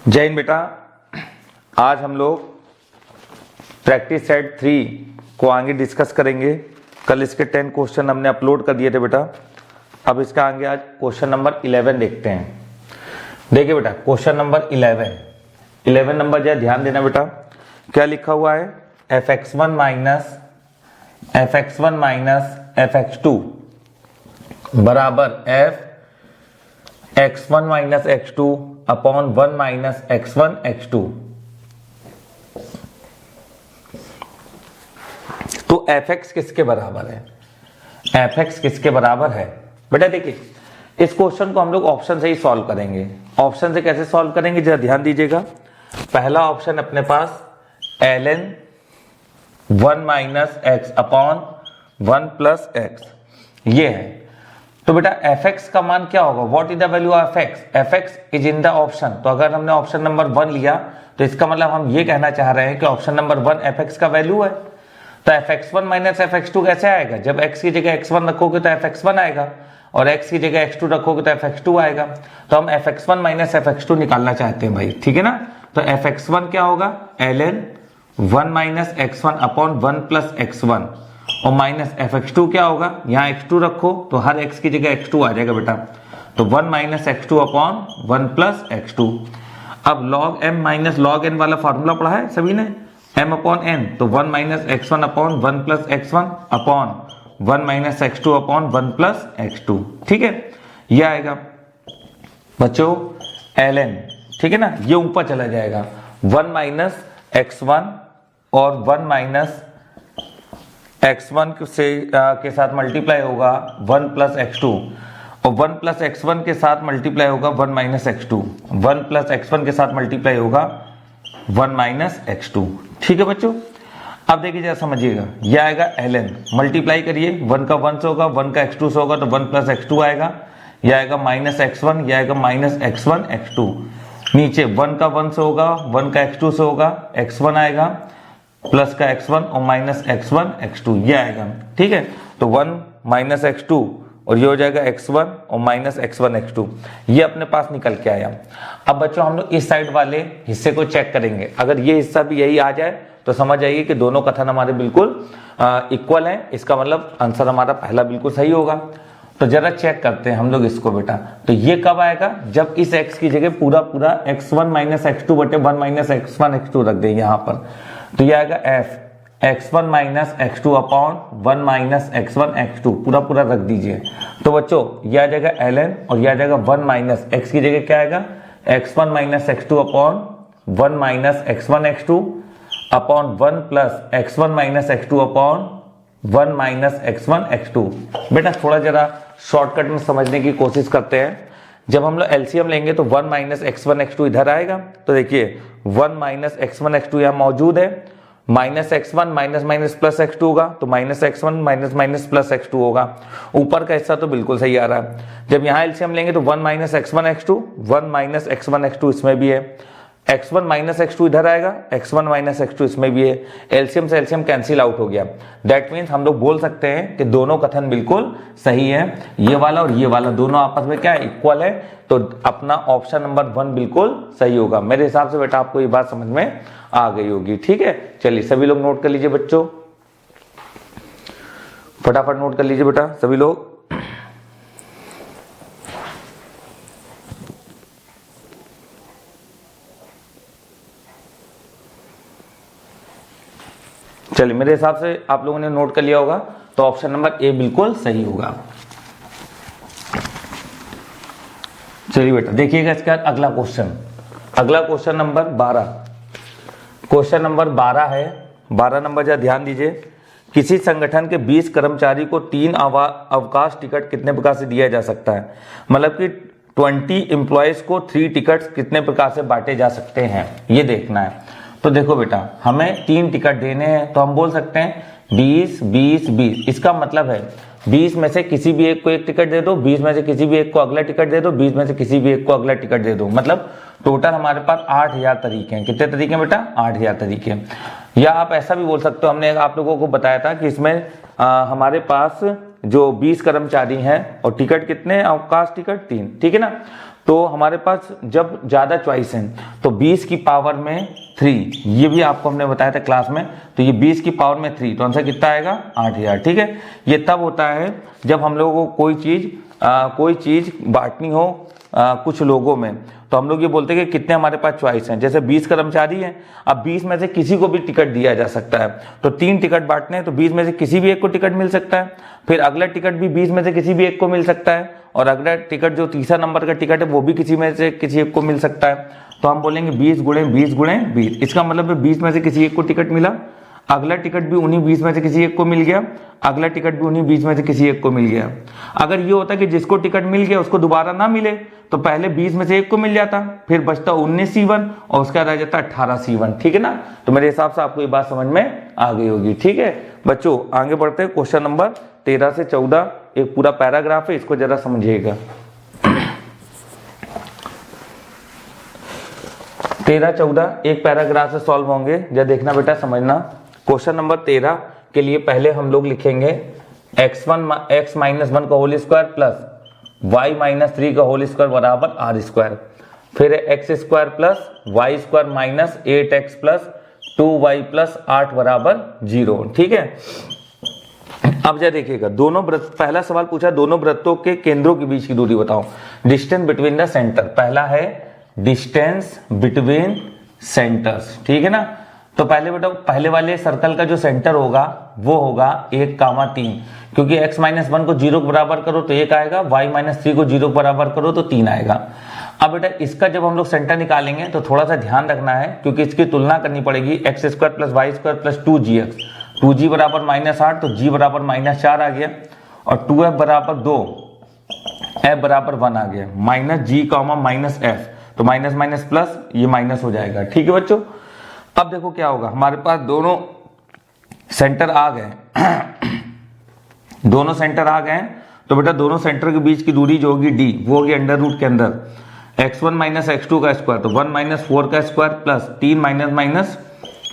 जय हिंद बेटा। आज हम लोग प्रैक्टिस सेट 3 को आगे डिस्कस करेंगे। कल इसके 10 क्वेश्चन हमने अपलोड कर दिए थे बेटा। अब इसका आगे आज क्वेश्चन नंबर 11 देखते हैं। देखिए बेटा, क्वेश्चन नंबर 11 नंबर जरा ध्यान देना बेटा। क्या लिखा हुआ है? fx1 माइनस fx2 बराबर x1 minus x2 upon 1 minus x1 x2। तो fx किसके बराबर है? fx किसके बराबर है बेटा? देखिए, इस क्वेश्चन को हम लोग ऑप्शन से ही सॉल्व करेंगे। ऑप्शन से कैसे सॉल्व करेंगे जरा ध्यान दीजिएगा। पहला ऑप्शन अपने पास ln 1 minus x upon 1 plus x ये है। तो बेटा fx का मान क्या होगा? What is the value of fx? fx is in the option. तो अगर हमने ऑप्शन नंबर 1 लिया तो इसका मतलब हम ये कहना चाह रहे हैं कि ऑप्शन नंबर 1 fx का वैल्यू है। तो fx1 माइनस fx2 कैसे आएगा? जब x की जगह x1 रखोगे तो fx1 आएगा और x की जगह x2 रखोगे तो fx2 आएगा। तो हम fx1 माइनस fx2 निकालना चाहते हैं भाई, ठीक है ना। तो fx1 क्या होगा? ln 1 minus x1 upon 1 plus x1 और माइनस fx2 क्या होगा? यहाँ x2 रखो तो हर x की जगह x2 आ जाएगा बेटा। तो 1 minus x2 upon 1 plus x2। अब log m minus log n वाला फॉर्मूला पढ़ा है सभी ने, m अपॉन n। तो 1 minus x1 upon 1 plus x1 upon 1 minus x2 upon 1 plus x2, ठीक है। ये आएगा बच्चों ln, ठीक है ना। ये ऊपर चला जाएगा 1 माइनस x1 और 1 माइनस x1 के साथ मल्टीप्लाई होगा 1 प्लस x2 और 1 प्लस x1 के साथ मल्टीप्लाई होगा 1 माइनस x2। 1 प्लस x1 के साथ मल्टीप्लाई होगा 1 माइनस x2, ठीक है बच्चों। अब देखिए जरा समझिएगा, ये आएगा ln, मल्टीप्लाई करिए 1 का 1 से होगा, 1 का x2 से होगा तो 1 प्लस x2 आएगा। यह आएगा माइनस x1, यह आएगा माइनस x1 x2। नीचे 1 का 1 से होगा, 1 का x2 से होगा, x1 आएगा प्लस का x1 और माइनस x1 x2 ये आएगा, ठीक है। तो 1 माइनस x2 और ये हो जाएगा x1 और माइनस x1 x2, ये अपने पास निकल के आया। अब बच्चों हम लोग इस साइड वाले हिस्से को चेक करेंगे। अगर ये हिस्सा भी यही आ जाए तो समझ जाइए कि दोनों कथन हमारे बिल्कुल इक्वल हैं। इसका मतलब आंसर हमारा पहला बिल्कुल सही होगा। तो जरा चेक करते हैं हम लोग इसको बेटा। तो ये कब आएगा? जब इस x की जगह पूरा पूरा x1 माइनस x2 बटे 1 माइनस x1 x2 रख दें यहाँ पर। तो ये आएगा f x1 minus x2 upon 1 minus x1 x2 पूरा पूरा रख दीजिए। तो बच्चों ये आ जाएगा ln और ये आ जाएगा 1 माइनस x की जगह क्या आएगा? x1 minus x2 upon 1 minus x1 x2 upon 1 plus x1 minus x2 upon 1 minus x1 x2। बेटा थोड़ा जरा शॉर्टकट में समझने की कोशिश करते हैं। जब हम लोग एलसीएम लेंगे तो 1 माइनस x1 x2 इधर आएगा। तो देखिए 1 माइनस x1 x2 यहाँ मौजूद है, minus x1 minus minus plus x2 होगा तो minus x1 minus minus plus x2 होगा। ऊपर का हिस्सा तो बिल्कुल सही आ रहा है। जब यहाँ एलसीएम लेंगे तो 1 minus x1 x2, 1 minus x1 x2 इसमें भी है, x1 माइनस x2 इधर आएगा, x1 माइनस x2 इसमें भी है। एलसीएम से एलसीएम कैंसिल आउट हो गया। दैट मीन्स हम लोग बोल सकते हैं कि दोनों कथन बिल्कुल सही है। ये वाला और ये वाला दोनों आपस में क्या है? इक्वल है। तो अपना ऑप्शन नंबर 1 बिल्कुल सही होगा। मेरे हिसाब से बेटा आपको ये बात समझ में आ गई होगी, ठीक है। चलिए सभी लोग नोट कर लीजिए बच्चों, फटाफट नोट कर लीजिए बेटा सभी लोग। चलिए मेरे हिसाब से आप लोगों ने नोट कर लिया होगा। तो ऑप्शन नंबर ए बिल्कुल सही होगा। चलिए बेटा देखिएगा इसका अगला क्वेश्चन। अगला क्वेश्चन नंबर 12। क्वेश्चन नंबर 12 है। 12 नंबर जरा ध्यान दीजिए। किसी संगठन के 20 कर्मचारी को 3 अवकाश टिकट कितने प्रकार से दिया जा सकता है? मतलब कि 20 एम्प्लॉयज को 3 टिकट कितने प्रकार से बांटे जा सकते हैं, ये देखना है। तो देखो बेटा, हमें 3 टिकट देने हैं तो हम बोल सकते हैं 20 20 20। इसका मतलब है 20 में से किसी भी एक को एक टिकट दे दो, 20 में से किसी भी एक को अगला टिकट दे दो, 20 में से किसी भी एक को अगला टिकट दे दो। मतलब टोटल हमारे पास 8000 तरीके हैं। कितने तरीके हैं बेटा? 8000 तरीके। या आप ऐसा भी बोल सकते हो, हमने आप लोगों को बताया था कि इसमें हमारे पास जो 20 कर्मचारी हैं और टिकट कितने हैं, अवकाश टिकट 3, ठीक है ना। तो हमारे पास जब ज़्यादा चॉइस है तो 20 की पावर में 3, ये भी आपको हमने बताया था क्लास में, तो ये 20 की पावर में 3, तो आंसर कितना आएगा 8000, ठीक है। ये तब होता है जब हम लोगों को कोई चीज़ बांटनी हो कुछ लोगों में, तो हम लोग ये बोलते हैं कि कितने हमारे पास चॉइस हैं। जैसे 20 कर्मचारी हैं, अब 20 में से किसी को भी टिकट दिया जा सकता है, तो 3 टिकट बांटने हैं तो 20 में से किसी भी एक को टिकट मिल सकता है, फिर अगला टिकट भी 20 में से किसी भी एक को मिल सकता है, और अगला टिकट जो तीसरा नंबर का टिकट है वो भी किसी में से किसी एक को मिल सकता है। तो हम बोलेंगे 20 गुणे 20 गुणे 20, इसका मतलब है 20 में से किसी एक को टिकट मिला, अगला टिकट भी उन्हीं 20 में से किसी एक को मिल गया, अगला टिकट भी उन्हीं 20 में से किसी एक को मिल गया। अगर ये होता कि जिसको टिकट मिल गया उसको दोबारा ना मिले तो पहले 20 में से एक को मिल जाता, फिर बचता 19 C1 और उसका रह जाता 18 C1, ठीक है ना। तो मेरे हिसाब से आपको ये बात समझ में आ गई होगी, ठीक है बच्चों। आगे बढ़ते हैं, क्वेश्चन नंबर 13 से 14 एक पूरा पैराग्राफ है, इसको जरा समझिएगा। 13-14 एक पैराग्राफ से सॉल्व होंगे, जरा देखना बेटा, समझना। क्वेश्चन नंबर 13 के लिए पहले हम लोग लिखेंगे x माइनस 1 का whole square plus y minus 3 का होल स्क्वायर बराबर r स्क्वायर, फिर X square plus Y square minus 8x plus 2y plus 8 बराबर 0, ठीक है। अब जरा देखिएगा, दोनों वृत्त, पहला सवाल पूछा दोनों वृत्तों के केंद्रों के बीच की दूरी बताओ, डिस्टेंस बिटवीन द सेंटर। पहला है डिस्टेंस बिटवीन सेंटर्स, ठीक है ना। तो पहले बेटा पहले वाले सर्कल का जो सेंटर होगा वो होगा 1,3, क्योंकि x माइनस 1 को 0 के बराबर करो तो 1 आएगा, y माइनस 3 को 0 के बराबर करो तो 3 आएगा। अब बेटा इसका जब हम लोग सेंटर निकालेंगे तो थोड़ा सा ध्यान रखना है, क्योंकि इसकी तुलना करनी पड़ेगी X square plus Y square plus 2gx, 2g बराबर -8 तो g बराबर -4 आ गया, और 2f बराबर 2, f बराबर 1 आ गया, minus g comma minus f, तो माइनस माइनस प्लस ये माइनस हो जाएगा, ठीक है बच्चों। अब देखो क्या होगा, हमारे पास दोनों सेंटर आ गए दोनों सेंटर आ गए, तो बेटा दोनों सेंटर के बीच की दूरी जो होगी d वो होगी अंडर रूट के अंदर x1 माइनस x2 का स्क्वायर, तो 1 माइनस 4 का square plus 3 minus minus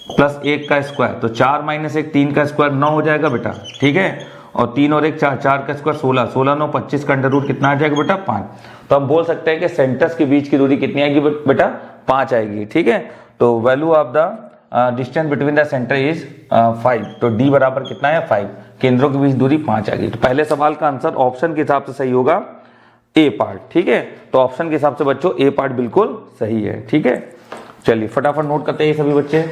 plus 1 का स्क्वायर, तो 4 माइनस 1 3 का स्क्वायर 9 हो जाएगा बेटा, ठीक है। और 3 और 1 4, 4 का स्क्वायर 16, 16 9 25 का अंडर रूट कितना आ जाएगा बेटा 5। तो हम बोल सकते हैं कि सेंटर्स के बीच की दूरी कितनी आएगी बेटा 5 आएगी, ठीक है। तो value of the distance between the centre is 5, तो d बराबर कितना है 5, केंद्रों के बीच दूरी 5 आएगी। तो पहले सवाल का आंसर ऑप्शन के हिसाब से सही होगा ए पार्ट, ठीक है। तो ऑप्शन के हिसाब से बच्चों ए पार्ट बिल्कुल सही है, ठीक है। चलिए फटाफट नोट करते हैं सभी बच्चे।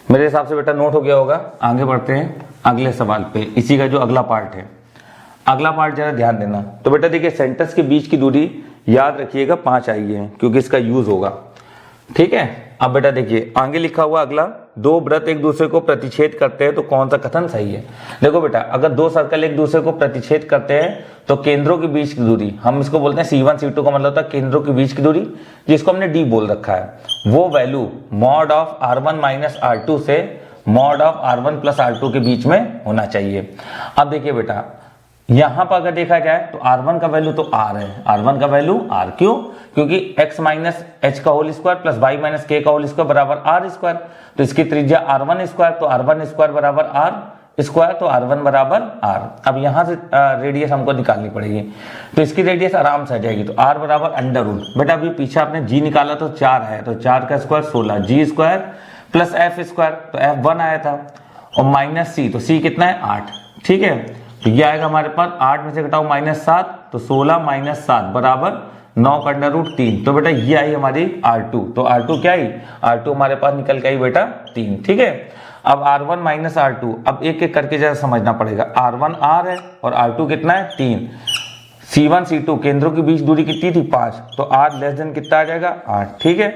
मेरे हिसाब से बेटा नोट हो गया होगा। आगे बढ़ते हैं अगले सवाल पे, इसी का जो अगला पार्ट है। अगला पार्ट जरा ध्यान देना। तो बेटा देखिए सेंटर्स के बीच की दूरी याद रखिएगा 5 आई है, क्योंकि इसका यूज होगा, ठीक है। अब बेटा देखिए आगे लिखा हुआ अगला, दो वृत्त एक दूसरे को प्रतिच्छेद करते हैं तो कौन सा कथन सही है। देखो बेटा अगर दो सर्कल एक दूसरे को प्रतिच्छेद करते हैं तो केंद्रों के बीच की दूरी, हम इसको बोलते हैं C1 C2 का मतलब होता है केंद्रों के बीच की दूरी, जिसको हमने d बोल रखा है, वो value mod of R1 minus R2 से mod of R1 plus R2 के बीच में होना चाहिए। अब देखिए बेटा यहां पर अगर देखा जाए तो R1 का वैल्यू तो R है, R1 का वैल्यू R, क्यों, क्योंकि x माइनस h का whole square plus y minus k का होल स्क्वायर बराबर R स्क्वायर, तो इसकी त्रिज्या R1 स्क्वायर, तो R1 स्क्वायर बराबर R स्क्वायर, तो R1 बराबर R। अब यहां से रेडियस हमको निकालनी पड़ेगी, तो इसकी रेडियस आराम से आ जाएगी, तो R बराबर अंडर रूट, बेटा अभी पीछे आपने g निकाला तो 4 है, तो 4 का square 16, g square plus f square, तो f 1 आया था, और माइनस c, तो c कितना है 8, ठीक है। तो ये आएगा हमारे पास 8 में से घटाओ -7, तो 16 माइनस 7 बराबर 9 का अंडर रूट 3, तो बेटा ये आई हमारी R2, तो R2 क्या आई, R2 हमारे पास निकल के आई बेटा 3, ठीक है। अब R1 माइनस R2, अब एक एक करके जरा समझना पड़ेगा, R1 R है और R2 कितना है 3, C1 C2 केंद्रों के बीच दूरी कितनी थी 5, तो R लेस देन कितना आ जाएगा 8, ठीक है।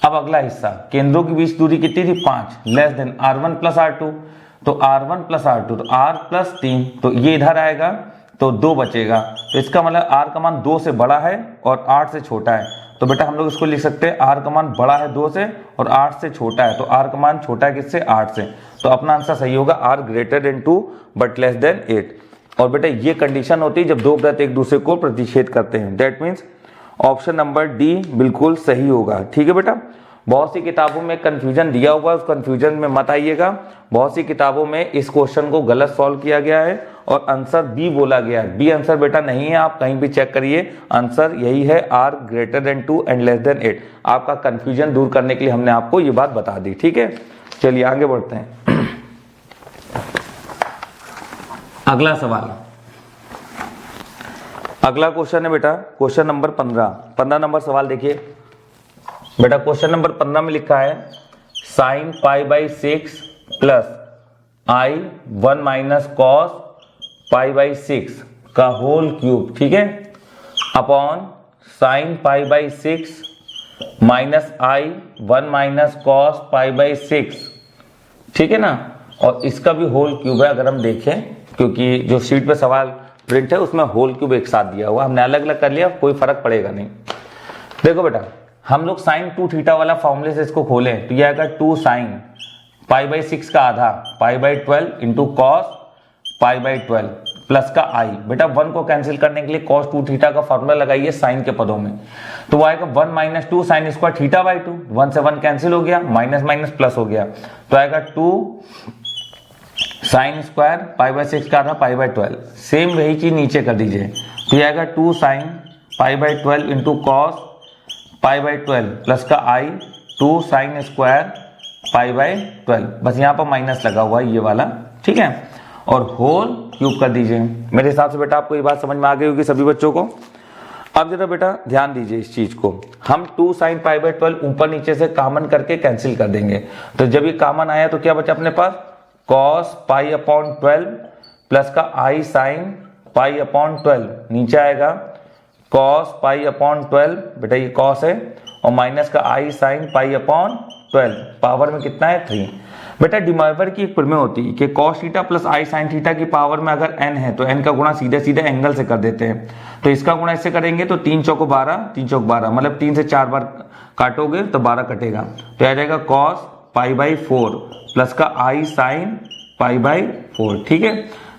अब अगला हिस्सा, केंद्रों के बीच दूरी कितनी थी 5 less than R1 plus R2, तो R1 प्लस R2, तो R प्लस 3, तो ये इधर आएगा तो 2 बचेगा, तो इसका मतलब R का मान 2 से बड़ा है और 8 से छोटा है, तो बेटा हम लोग इसको लिख सकते हैं R का मान बड़ा है 2 से और 8 से छोटा है, तो R का मान छोटा है किससे 8 से, तो अपना आंसर सही होगा R greater than 2 but less than 8। और बेटा ये कंडीशन होती है जब दो वृत्त एक दूसरे को प्रतिच्छेद करते हैं, that means option number D बिल्कुल सही होगा, ठीक है बेटा। बहुत सी किताबों में कंफ्यूजन दिया हुआ है, उस कंफ्यूजन में मत आइएगा। बहुत सी किताबों में इस क्वेश्चन को गलत सॉल्व किया गया है और आंसर बी बोला गया है। बी आंसर बेटा नहीं है, आप कहीं भी चेक करिए, आंसर यही है, R greater than 2 and less than 8। आपका कंफ्यूजन दूर करने के लिए हमने आपको ये बात बता दी, ठीक है। चलिए आगे बढ़ते हैं। अगला सवाल, अगला क्वेश्चन है बेटा क्वेश्चन नंबर 15 नंबर सवाल देखिए बेटा। क्वेश्चन नंबर 15 में लिखा है sign pi by 6 plus I 1 minus cos pi by 6 का होल क्यूब, ठीक है, upon sine pi by 6 minus I 1 minus cos pi by 6, ठीक है ना। और इसका भी होल क्यूब है अगर हम देखें, क्योंकि जो शीट पे सवाल प्रिंट है उसमें होल क्यूब एक साथ दिया हुआ, हमने अलग अलग कर लिया, कोई फर्क पड़ेगा नहीं। देखो बेटा, हम लोग साइन 2 थीटा वाला फॉर्मूले से इसको खोलें तो यह आएगा 2 साइन पाई बाई 6 का आधा pi by 12 into cos pi by 12 plus का आई। बेटा 1 को कैंसिल करने के लिए कॉस 2 थीटा का फॉर्मूला लगाइए साइन के पदों में, तो वो आएगा 1 minus 2 sine square theta by 2, 1 से 1 कैंसिल हो गया, माइनस माइनस प्लस हो गया, तो आएगा 2 साइन स्क्वायर पाई बाई 6 का आधा पाई बाई 12। सेम वही चीज नीचे कर दीजिए, तो यह आएगा 2 sign pi by 12 into cos pi by 12 plus का आई 2 साइन स्क्वायर पाई बाई 12, बस यहाँ पर माइनस लगा हुआ है ये वाला, ठीक है, और होल क्यूब कर दीजिए। मेरे हिसाब से बेटा आपको ये बात समझ में आ गई होगी सभी बच्चों को। अब जरा बेटा ध्यान दीजिए इस चीज को, हम 2 साइन पाई बाई 12 ऊपर नीचे से कॉमन करके कैंसिल कर देंगे, तो जब ये कॉमन आया तो क्या बचा अपने पास, कॉस पाई अपॉन 12 प्लस का आई साइन पाई अपॉन 12, नीचे आएगा कॉस पाई अपॉन 12, बेटा ये कॉस है, और माइनस का आई साइन पाई अपॉन 12, पावर में कितना है 3। बेटा डिमॉइवर की एक प्रमेय होती है कि cos theta plus I sine theta की पावर में अगर n है तो n का गुणा सीधे सीधे एंगल से कर देते हैं, तो इसका गुणा इससे करेंगे तो 3 चौको 12, 3 चौक 12, मतलब 3 से 4 बार काटोगे तो 12 कटेगा, तो आ जाएगा कॉस पाई बाई 4 प्लस का आई साइन पाई बाई 4, ठीक है।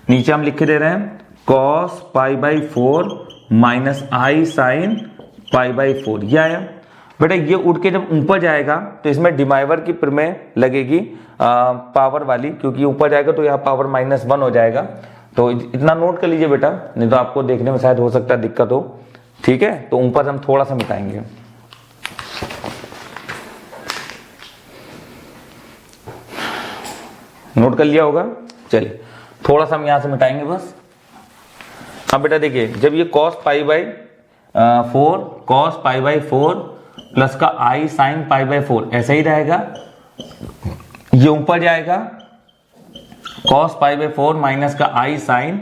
नीचे हम लिख के दे रहे हैं cos pi by 4 minus I sine pi by 4, ये आया। बेटा ये उठ के जब ऊपर जाएगा तो इसमें डिमाइवर की प्रमेय लगेगी पावर वाली, क्योंकि ऊपर जाएगा तो यहाँ पावर -1 हो जाएगा, तो इतना नोट कर लीजिए बेटा, नहीं तो आपको देखने में शायद हो सकता है दिक्कत हो, ठीक है। तो ऊपर हम थोड़ा सा मिटाएंगे, नोट कर लिया होगा, चलिए थोड़ा सा हम यहां से मिटाएंगे बस। अब बेटा देखिए, जब ये cos pi by 4 cos pi by 4 plus का आई साइन पाई बाई 4 ऐसा ही रहेगा, ये ऊपर जाएगा cos पाई बाई 4 माइनस का आई साइन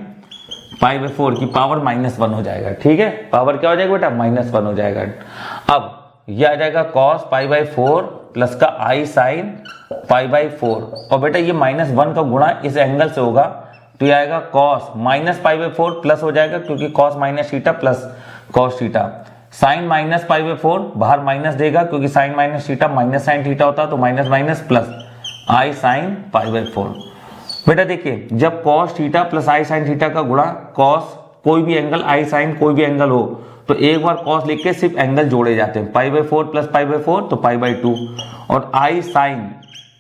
पाई बाई 4 की पावर -1 हो जाएगा, ठीक है, पावर क्या हो जाएगा बेटा -1 हो जाएगा। अब ये आ जाएगा cos पाई बाई 4 प्लस का आई साइन पाई बाई 4, और बेटा ये -1 का गुणा इस एंगल से होगा, तो ये आएगा cos minus pi by 4 plus हो जाएगा, क्योंकि cos minus theta plus cos theta, sine minus pi by 4 बाहर माइनस देगा, क्योंकि sine minus theta minus sine theta होता है, तो minus minus plus I sine pi by 4। बेटा देखिए, जब cos theta plus I sine theta का गुणा cos कोई भी एंगल आई साइन कोई भी एंगल हो तो एक बार cos लिख के सिर्फ एंगल जोड़े जाते हैं, पाई बाई 4 प्लस पाई बाई 4 तो पाई बाई 2, और आई साइन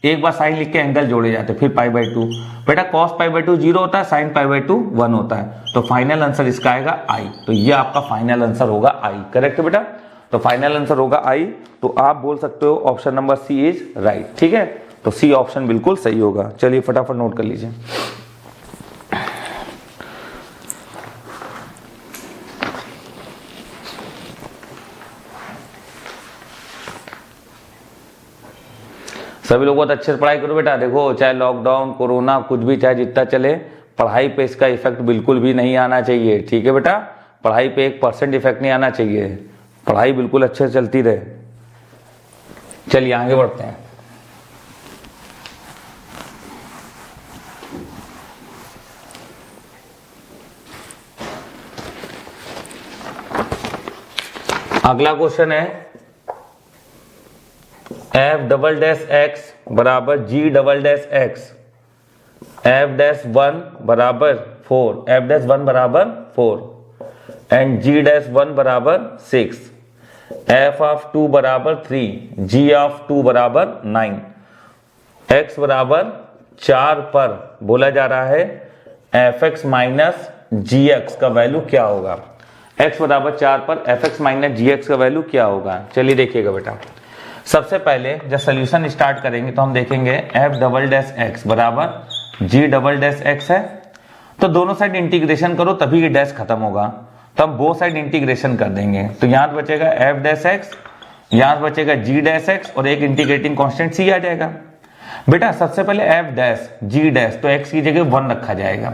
एक बार साइन लिख के एंगल जोड़े जाते हैं, फिर पाई बाई 2। बेटा cos पाई बाई 2 0 होता है, साइन पाई बाई 2 1 होता है, तो फाइनल आंसर इसका आएगा आई, तो ये आपका फाइनल आंसर होगा आई, करेक्ट बेटा, तो फाइनल आंसर होगा आई। तो आप बोल सकते हो option number C is right, ठीक है, तो सी ऑप्शन बिल्कुल सही होगा। चलिए फटाफट नोट कर लीजिए। सभी लोग बहुत अच्छे से पढ़ाई करो बेटा, देखो चाहे लॉकडाउन कोरोना कुछ भी चाहे जितना चले, पढ़ाई पे इसका इफेक्ट बिल्कुल भी नहीं आना चाहिए, ठीक है बेटा, पढ़ाई पे 1% इफेक्ट नहीं आना चाहिए, पढ़ाई बिल्कुल अच्छे से चलती रहे। चलिए आगे बढ़ते हैं। अगला क्वेश्चन है f डबल डैश x बराबर g double dash x, f dash 1 बराबर 4, f डैश 1 बराबर 4 एंड g डैश 1 बराबर 6। एफ ऑफ 2 बराबर 3, जी ऑफ 2 बराबर 9, x बराबर 4 पर बोला जा रहा है एफ एक्स माइनस जी एक्स का वैल्यू क्या होगा। x बराबर 4 पर एफ एक्स माइनस जी एक्स का वैल्यू क्या होगा। चलिए देखिएगा बेटा, सबसे पहले जब सोल्यूशन स्टार्ट करेंगे तो हम देखेंगे एफ डबल डैश एक्स बराबर जी डबल डैश एक्स है, तो दोनों साइड इंटीग्रेशन करो तभी ये डैश खत्म होगा, तो हम दो साइड इंटीग्रेशन कर देंगे, तो यहां बचेगा एफ डैश एक्स, यहां बचेगा जी डैश एक्स और एक इंटीग्रेटिंग कांस्टेंट सी आ जाएगा। बेटा सबसे पहले एफ डैश जी डैश तो एक्स की जगह 1 रखा जाएगा,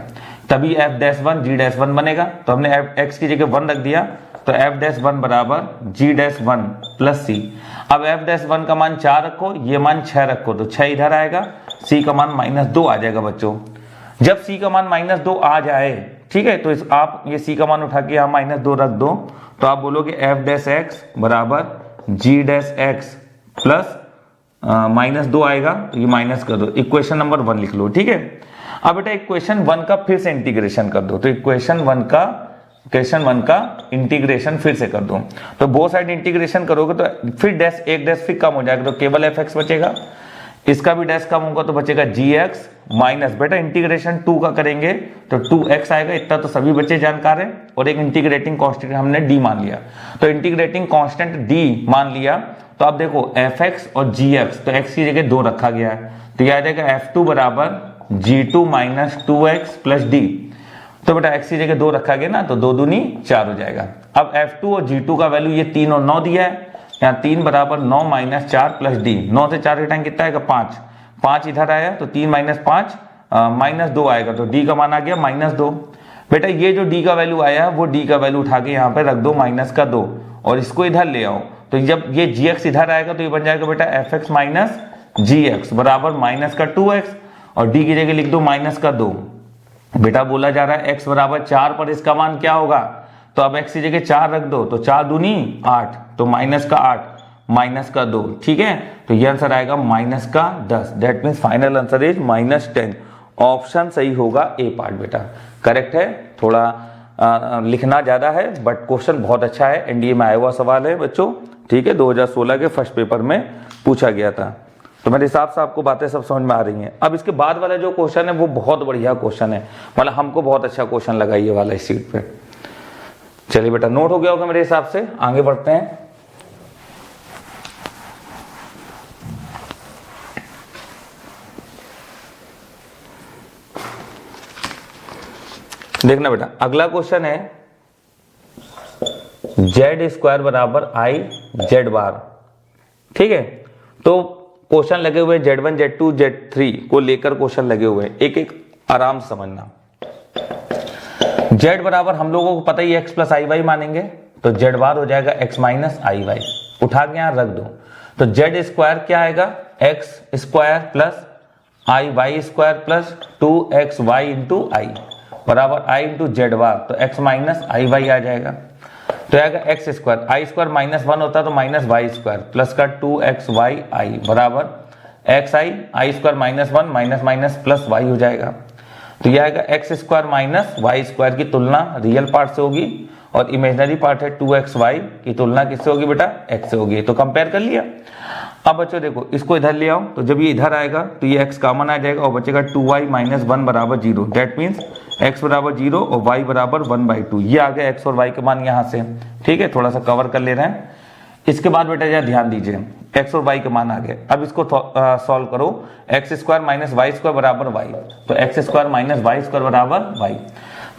तभी एफ डैश 1 जी डैश 1 बनेगा, तो हमने एफ एक्स की जगह 1 रख दिया, तो एफ डैश 1 बराबर जी डैश 1 प्लस सी। अब एफ डैश 1 का मान 4 रखो, ये मान 6 रखो, तो 6 इधर आएगा, सी का मान -2 आ जाएगा बच्चों। जब सी का मान -2 आ जाए, ठीक है, तो आप ये सी का मान उठा के यहाँ -2 रख दो, तो आप बोलोगे एफ डैश एक्स बराबर जी डैश एक्स प्लस -2 आएगा, तो ये माइनस कर दो, इक्वेशन नंबर 1 लिख लो, ठीक है। अब बेटा इक्वेशन 1 का फिर से इंटीग्रेशन कर दो, तो इक्वेशन 1 का इंटीग्रेशन फिर से कर दो, तो बोथ साइड इंटीग्रेशन करोगे तो फिर डैश एक डैश फिर कम हो जाएगा, तो केवल एफ एक्स बचेगा, इसका भी डैश कम होगा तो बचेगा जी एक्स माइनस, बेटा इंटीग्रेशन 2 का करेंगे तो 2x आएगा, इतना तो सभी बच्चे जानकार हैं, और एक इंटीग्रेटिंग कांस्टेंट हमने d मान लिया, तो इंटीग्रेटिंग कांस्टेंट d मान लिया, तो अब देखो fx और gx, तो x की जगह 2 रखा गया है, तो यह आ जाएगा f2 बराबर g2 minus 2x plus d, तो बेटा x की जगह 2 रखा गया ना, तो 2 दूनी 4 हो जाएगा। अब f2 और g2 का वैल्यू ये 3 और 9 दिया है, यहाँ 3 बराबर 9 माइनस 4 प्लस डी, 9 से 4 घटाएंगे कितना आएगा 5, 5 इधर आया तो 3 माइनस 5 -2 आएगा, तो डी का मान आ गया -2। बेटा ये जो डी का वैल्यू आया है वो डी का वैल्यू उठा के यहाँ पे रख दो -2 और इसको इधर ले आओ, तो जब ये जी एक्स इधर आएगा तो ये बन जाएगा बेटा एफ एक्स माइनस जी एक्स बराबर -2x और डी की जगह लिख दो -2। बेटा बोला जा रहा है x बराबर 4 पर इसका मान क्या होगा, तो अब x की जगह 4 रख दो, तो 4 दूनी 8, तो -8 -2, ठीक है, तो ये आंसर आएगा -10, that means final answer is -10। Option सही होगा ए पार्ट बेटा, करेक्ट है। थोड़ा लिखना ज्यादा है बट क्वेश्चन बहुत अच्छा है, एनडीए में आया हुआ सवाल है बच्चों, ठीक है, 2016 के फर्स्ट पेपर में पूछा गया था, तो मेरे हिसाब से आपको बातें सब समझ में आ रही हैं। अब इसके बाद वाला जो क्वेश्चन है वो बहुत बढ़िया क्वेश्चन है, मतलब हमको बहुत अच्छा क्वेश्चन लगा ये वाला इस सीट पे। चलिए बेटा नोट हो गया होगा मेरे हिसाब से, आगे बढ़ते हैं। देखना बेटा अगला क्वेश्चन है z² बराबर i z बार, ठीक है, तो क्वेश्चन लगे हुए z1 z2 z3 को लेकर क्वेश्चन लगे हुए, एक एक आराम से समझना। z बराबर हम लोगों को पता ही x प्लस आई वाई मानेंगे, तो z बार हो जाएगा x माइनस आई वाई, उठा के यहां रख दो, तो z² क्या आएगा x² plus i y square plus 2xy into i बराबर i इंटू जेड बार, तो x माइनस आई वाई आ जाएगा, तो आएगा x², i² -1 होता तो -y² प्लस का 2xy i बराबर xi, i² -1 minus minus plus y हो जाएगा, तो यह आएगा x² माइनस y² की तुलना रियल पार्ट से होगी और इमेजिनरी पार्ट है 2xy की तुलना किससे होगी बेटा x से होगी, तो कंपेयर कर लिया। अब बच्चों देखो इसको इधर ले आओ, तो जब ये इधर आएगा तो ये x कॉमन आ जाएगा और बचेगा 2y - 1 बराबर 0, दैट मीन्स x बराबर 0 और y बराबर 1/2, ये आ गया x और y के मान यहाँ से, ठीक है, थोड़ा सा कवर कर ले रहे हैं। इसके बाद बेटा जरा ध्यान दीजिए x और y के मान आ गए, अब इसको सॉल्व करो, x² माइनस y² बराबर y, तो x² माइनस y² बराबर y।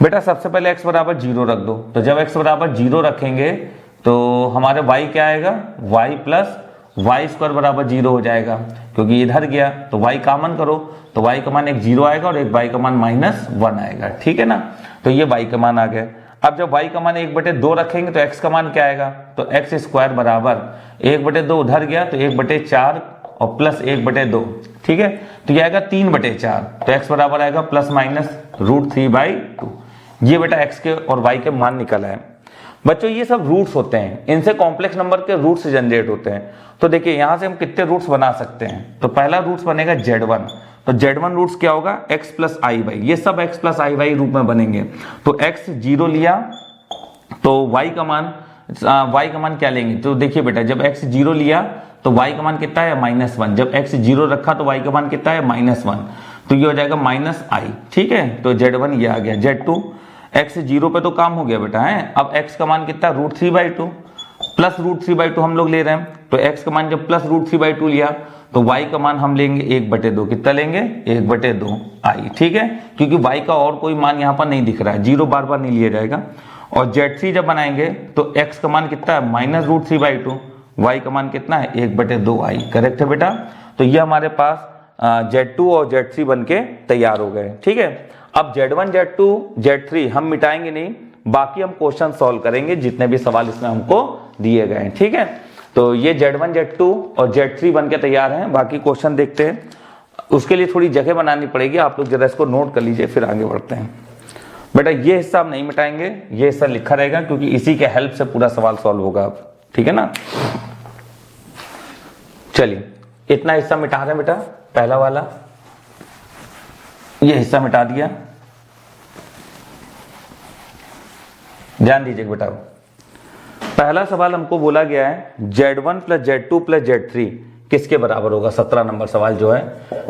बेटा सबसे पहले x बराबर 0 रख दो, तो जब x बराबर 0 रखेंगे तो हमारे y क्या आएगा y प्लस y² बराबर 0 हो जाएगा, क्योंकि इधर गया तो y कॉमन करो, तो y का मान एक 0 आएगा और एक y का मान -1 आएगा, ठीक है ना, तो ये y का मान आ गया। अब जब y का मान 1/2 रखेंगे तो x का मान क्या आएगा, तो x² बराबर 1/2 उधर गया तो 1/4 और प्लस 1/2, ठीक है, तो ये आएगा 3/4, तो x बराबर आएगा प्लस माइनस √3/2। ये बेटा x के और y के मान निकल आए। बच्चों ये सब रूट्स होते हैं, इनसे कॉम्प्लेक्स नंबर के रूट्स जनरेट होते हैं, तो देखिए यहां से हम कितने रूट्स बना सकते हैं, तो पहला रूट्स बनेगा z1, तो z1 रूट्स क्या होगा x प्लस आई वाई, ये सब x प्लस आई वाई रूप में बनेंगे, तो x 0 लिया तो y का मान y का मान क्या लेंगे, तो देखिए बेटा जब x 0 लिया तो y का मान कितना है -1, जब x 0 रखा तो y का मान कितना है -1, तो ये हो जाएगा -i। ठीक है, तो Z1 ये आ गया। Z2 x 0 पे तो काम हो गया बेटा है। अब x का मान कितना √3/2 प्लस √3/2 हम लोग ले रहे हैं, तो x का मान जब प्लस √3/2 लिया तो y का मान हम लेंगे 1/2। कितना लेंगे 1/2 i। ठीक है, क्योंकि y का और कोई मान यहाँ पर नहीं दिख रहा है, 0 बार बार नहीं लिया जाएगा। और Z3 जब बनाएंगे तो x का मान कितना है -√3/2, y का मान कितना है 1/2 i। करेक्ट है बेटा। तो ये हमारे पास Z2 और Z3 बन के तैयार हो गए। ठीक है, अब Z1 Z2 Z3 हम मिटाएंगे नहीं, बाकी हम क्वेश्चन सॉल्व करेंगे जितने भी सवाल इसमें हमको दिए गए हैं। ठीक है, तो ये Z1 Z2 और Z3 बन के तैयार हैं। बाकी क्वेश्चन देखते हैं, उसके लिए थोड़ी जगह बनानी पड़ेगी, आप लोग जरा इसको नोट कर लीजिए फिर आगे बढ़ते हैं। बेटा ये हिस्सा हम नहीं मिटाएंगे, ये हिस्सा लिखा रहेगा क्योंकि इसी के हेल्प से पूरा सवाल सॉल्व होगा अब। ठीक है ना, चलिए इतना हिस्सा मिटा रहे हैं बेटा, पहला वाला ये हिस्सा मिटा दिया। ध्यान दीजिए बेटा, पहला सवाल हमको बोला गया है Z1 + Z2 + Z3 किसके बराबर होगा। 17 नंबर सवाल जो है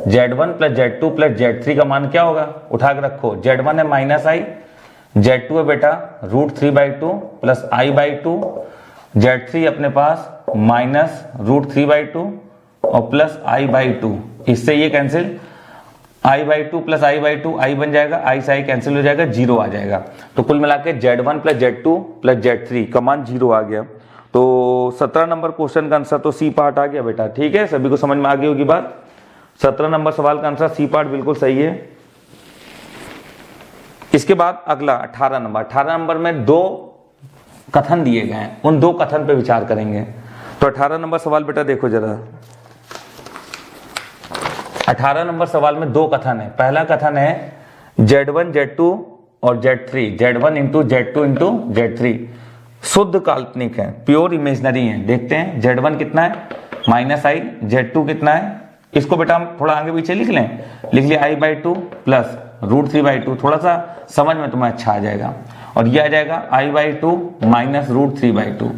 Z1 + Z2 + Z3 का मान क्या होगा, उठा के रखो। Z1 है -i, Z2 है बेटा √3/2 प्लस i/2, Z3 अपने पास -√3/2 और प्लस i/2। इससे ये cancel, i/2 plus i/2 i बन जाएगा, i से i कैंसिल हो जाएगा, 0 आ जाएगा। तो कुल मिला के Z1 + Z2 + Z3 का मान 0 आ गया। तो 17 नंबर क्वेश्चन का आंसर तो सी पार्ट आ गया बेटा। ठीक है, सभी को समझ में आ गई होगी बात। 17 नंबर सवाल का आंसर सी पार्ट बिल्कुल सही है। इसके बाद अगला 18 नंबर। 18 नंबर में 2 कथन दिए गए हैं, उन 2 कथन पे विचार करेंगे। तो 18 नंबर सवाल बेटा देखो जरा, 18 नंबर सवाल में 2 कथन है। पहला कथन है Z1 Z2 और Z3, Z1 × Z2 × Z3 शुद्ध काल्पनिक है, प्योर इमेजनरी है। देखते हैं Z1 कितना है -i, Z2 कितना है, इसको बेटा हम थोड़ा आगे पीछे लिख लें, लिख लिया i/2 प्लस √3/2, थोड़ा सा समझ में तुम्हें अच्छा आ जाएगा। और ये आ जाएगा i/2 माइनस √3/2।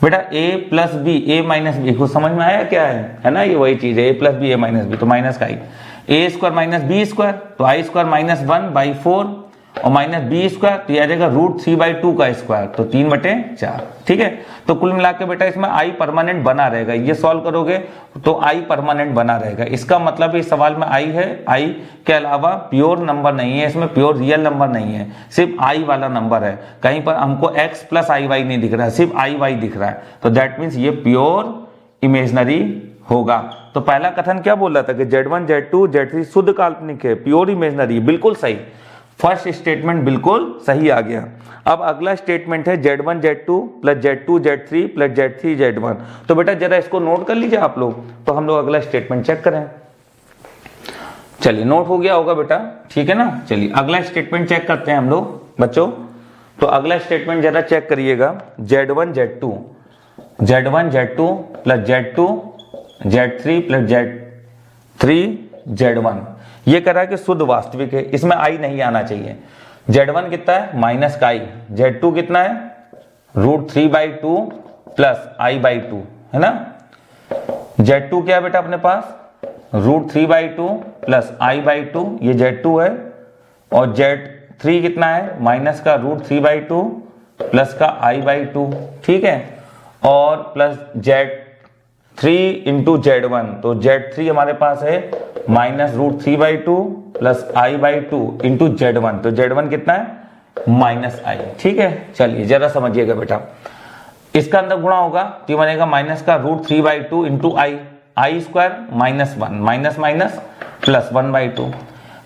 बेटा a plus B, a minus B को समझ में आया क्या है ना, ये वही चीज है, a plus B, a minus B, तो माइनस का i, a² माइनस b², तो i² -1/4 और माइनस b², तो यह आ जाएगा √3/2 का स्क्वायर, तो 3/4। ठीक है, तो कुल मिला के बेटा इसमें i परमानेंट बना रहेगा। ये सॉल्व करोगे तो i परमानेंट बना रहेगा। इसका मतलब इस सवाल में i है, i के अलावा प्योर नंबर नहीं है, इसमें प्योर रियल नंबर नहीं है, सिर्फ i वाला नंबर है। कहीं पर हमको x प्लस i y नहीं दिख रहा है, सिर्फ i y दिख रहा है, तो दैट मीन्स ये प्योर इमेजनरी होगा। तो पहला कथन क्या बोल रहा था कि Z1 Z2 Z3 शुद्ध काल्पनिक है, प्योर इमेजनरी, बिल्कुल सही। फर्स्ट स्टेटमेंट बिल्कुल सही आ गया। अब अगला स्टेटमेंट है Z1 Z2 + Z2 Z3 + Z3 Z1। तो बेटा जरा इसको नोट कर लीजिए आप लोग, तो हम लोग अगला स्टेटमेंट चेक करें। चलिए नोट हो गया होगा बेटा, ठीक है ना। चलिए अगला स्टेटमेंट चेक करते हैं हम लोग बच्चों। तो अगला स्टेटमेंट जरा चेक करिएगा, Z1 Z2 Z2 + Z2 Z3 + Z3 Z1, ये कह रहा है कि शुद्ध वास्तविक है, इसमें i नहीं आना चाहिए। Z1 कितना है -i, Z2 कितना है √3/2 प्लस i/2 है ना। Z2 क्या है बेटा अपने पास √3/2 प्लस i/2, ये Z2 है। और Z3 कितना है माइनस का √3/2 प्लस का i/2, ठीक है। और प्लस Z3 × Z1, तो Z3 हमारे पास है -√3/2 प्लस i/2 × Z1, तो Z1 कितना है -i, ठीक है। चलिए जरा समझिएगा बेटा, इसका अंदर गुणा होगा तो ये बनेगा माइनस का √3/2 × i² -1 माइनस माइनस प्लस 1/2।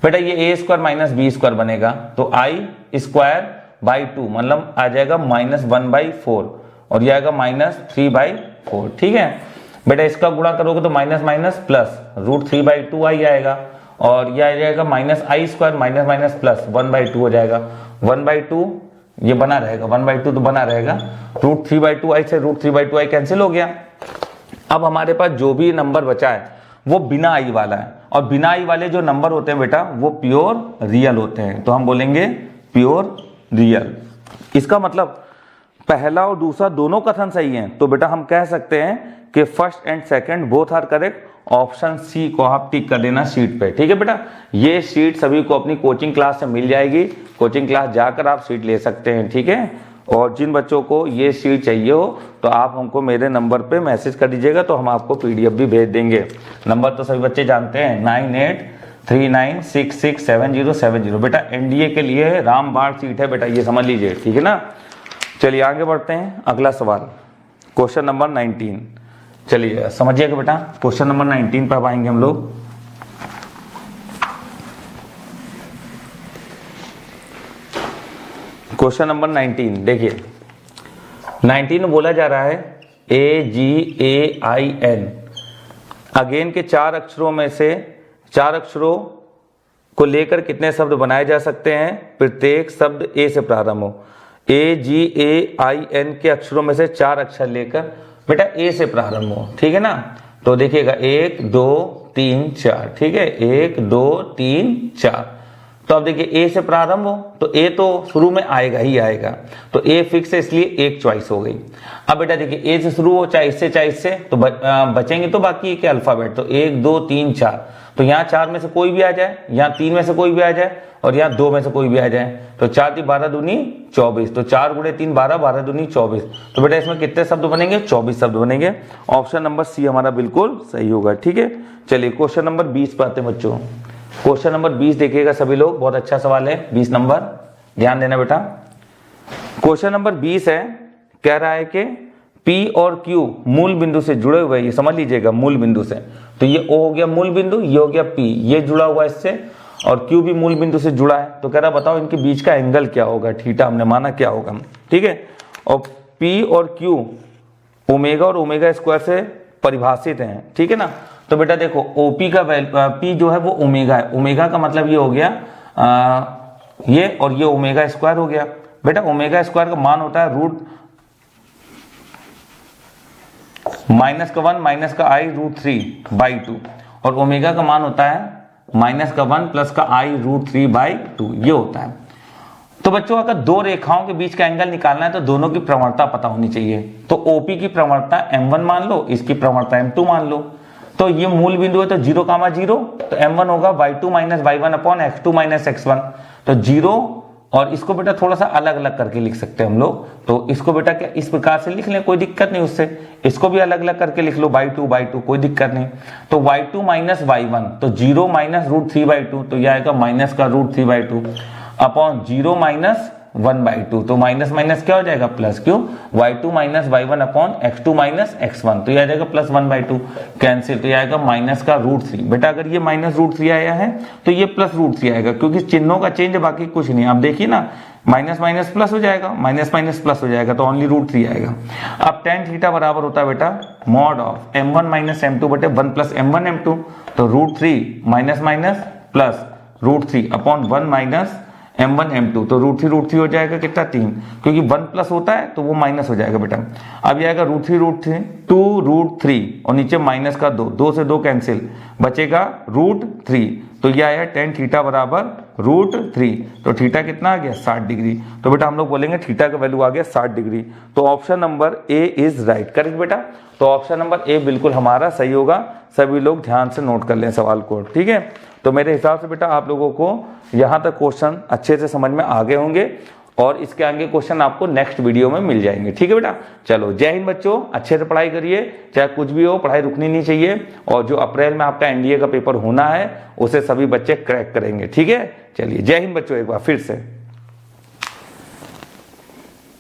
बेटा ये a² माइनस b² बनेगा, तो i²/2 मतलब आ जाएगा -1/4 और ये आएगा -3/4, ठीक है। बेटा इसका गुणा करोगे तो माइनस माइनस प्लस √3/2 i आएगा और यह आ जाएगा -i² माइनस माइनस प्लस 1/2 हो जाएगा। 1/2 ये बना रहेगा, 1/2 तो बना रहेगा। √3/2 i से √3/2 i कैंसिल हो गया। अब हमारे पास जो भी नंबर बचा है वो बिना i वाला है, और बिना i वाले जो नंबर होते हैं बेटा वो प्योर रियल होते हैं, तो हम बोलेंगे प्योर रियल। इसका मतलब पहला और दूसरा दोनों कथन सही हैं, तो बेटा हम कह सकते हैं कि first and second both are correct. Option C को आप टिक कर देना शीट पे। ठीक है बेटा, ये शीट सभी को अपनी कोचिंग क्लास से मिल जाएगी, कोचिंग क्लास जाकर आप शीट ले सकते हैं। ठीक है, और जिन बच्चों को ये शीट चाहिए हो तो आप हमको मेरे नंबर पे मैसेज कर दीजिएगा, तो हम आपको PDF भी भेज देंगे। नंबर तो सभी बच्चे जानते हैं 9839667070। बेटा NDA के लिए रामबाण सीट है बेटा, ये समझ लीजिए। ठीक है ना, चलिए आगे बढ़ते हैं। अगला सवाल क्वेश्चन नंबर 19। चलिए समझिएगा बेटा, क्वेश्चन नंबर 19 पर आएंगे हम लोग। क्वेश्चन नंबर 19 देखिए, 19 में बोला जा रहा है AGAIN। अगेन के 4 अक्षरों में से 4 अक्षरों को लेकर कितने शब्द बनाए जा सकते हैं? प्रत्येक शब्द A से प्रारंभ हो। AGAIN के अक्षरों में से 4 अक्षर लेकर बेटा A से प्रारंभ हो। ठीक है ना, तो देखिएगा 1 2 3 4। ठीक है, 1 2 3 4। तो अब देखिए A से प्रारंभ हो तो A तो शुरू में आएगा ही आएगा, तो A फिक्स है, इसलिए एक चॉइस हो गई। अब बेटा देखिए A से शुरू हो, चाहे इससे तो बचेंगे तो बाकी के अल्फाबेट, तो 1 2 3 4। तो यहाँ 4 में से कोई भी आ जाए, यहाँ 3 में से कोई भी आ जाए, और यहाँ 2 में से कोई भी आ जाए। तो 4 3 12 दूनी 24, तो 4 गुणे 3 12, 12 दूनी 24। तो बेटा इसमें कितने शब्द बनेंगे? 24 शब्द बनेंगे। ऑप्शन नंबर सी हमारा बिल्कुल सही होगा। ठीक है, चलिए क्वेश्चन नंबर 20 पर आते हैं बच्चों। क्वेश्चन नंबर 20 देखिएगा सभी लोग, बहुत अच्छा सवाल है। 20 नंबर ध्यान देना बेटा। क्वेश्चन नंबर 20 है, कह रहा है कि P और Q मूल बिंदु से जुड़े हुए, ये समझ लीजिएगा मूल बिंदु से। तो ये O हो गया मूल बिंदु, ये हो गया P, ये जुड़ा हुआ इससे, और Q भी मूल बिंदु से जुड़ा है। तो कह रहा बताओ इनके बीच का एंगल क्या होगा? थीटा हमने माना क्या होगा। ठीक है, और P और Q ओमेगा और ओमेगा स्क्वायर से परिभाषित हैं। ठीक है ना, तो बेटा देखो OP का P जो है वो ओमेगा है, ओमेगा का मतलब ये हो गया ये, और ये ओमेगा स्क्वायर हो गया। बेटा ओमेगा स्क्वायर का मान होता है रूट -1 माइनस का I √3/2, और ओमेगा का मान होता है -1 प्लस का I √3/2, ये होता है। तो बच्चों अगर दो रेखाओं के बीच का एंगल निकालना है तो दोनों की प्रवणता पता होनी चाहिए। तो OP की प्रवणता M1 मान लो, इसकी प्रवणता M2 मान लो। तो ये मूल बिंदु है तो 0, 0, तो M1 होगा y2 - y1 upon x2 - x1। तो 0, और इसको बेटा थोड़ा सा अलग अलग करके लिख सकते हैं हम लोग। तो इसको बेटा क्या इस प्रकार से लिख लें, कोई दिक्कत नहीं उससे। इसको भी अलग अलग करके लिख लो, y2 कोई दिक्कत नहीं। तो y2 - y1, तो 0 - √3/2, तो यह आएगा माइनस का √3/2 अपॉन 0 - 1/2। तो माइनस माइनस क्या हो जाएगा? प्लस। क्यों? y2 - y1 upon x2 - x1, तो यह आ जाएगा प्लस 1/2 कैंसिल, तो यह आएगा माइनस का √3। बेटा अगर ये माइनस √3 आया है तो ये प्लस √3 आएगा, क्योंकि चिन्हों का चेंज बाकी कुछ नहीं। आप देखिए ना, माइनस माइनस प्लस हो जाएगा, माइनस माइनस प्लस हो जाएगा, तो ओनली √3 आएगा। अब tan थीटा बराबर होता है बेटा मॉड ऑफ M1 - M2 बटे 1 प्लस M1 M2, तो √3 minus minus plus √3 upon 1 minus M1 M2, तो √3 हो जाएगा कितना? 3, क्योंकि 1 प्लस होता है तो वो माइनस हो जाएगा बेटा। अब ये आएगा √3 2√3, और नीचे माइनस का 2 से 2 कैंसिल, बचेगा √3। तो ये आया tan थीटा बराबर √3। तो थीटा कितना आ गया? 60 डिग्री। तो बेटा हम लोग बोलेंगे थीटा का वैल्यू आ गया 60 डिग्री। तो option number A is right. Correct बेटा, तो ऑप्शन नंबर A बिल्कुल हमारा सही होगा। सभी लोग ध्यान से नोट कर लें सवाल को। ठीक है, तो मेरे हिसाब से बेटा आप लोगों को यहाँ तक क्वेश्चन अच्छे से समझ में आ गए होंगे, और इसके आगे क्वेश्चन आपको नेक्स्ट वीडियो में मिल जाएंगे। ठीक है बेटा, चलो जय हिंद बच्चों, अच्छे से पढ़ाई करिए, चाहे कुछ भी हो पढ़ाई रुकनी नहीं चाहिए। और जो अप्रैल में आपका NDA का पेपर होना है उसे सभी बच्चे क्रैक करेंगे। ठीक है, चलिए जय हिंद बच्चों एक बार फिर से।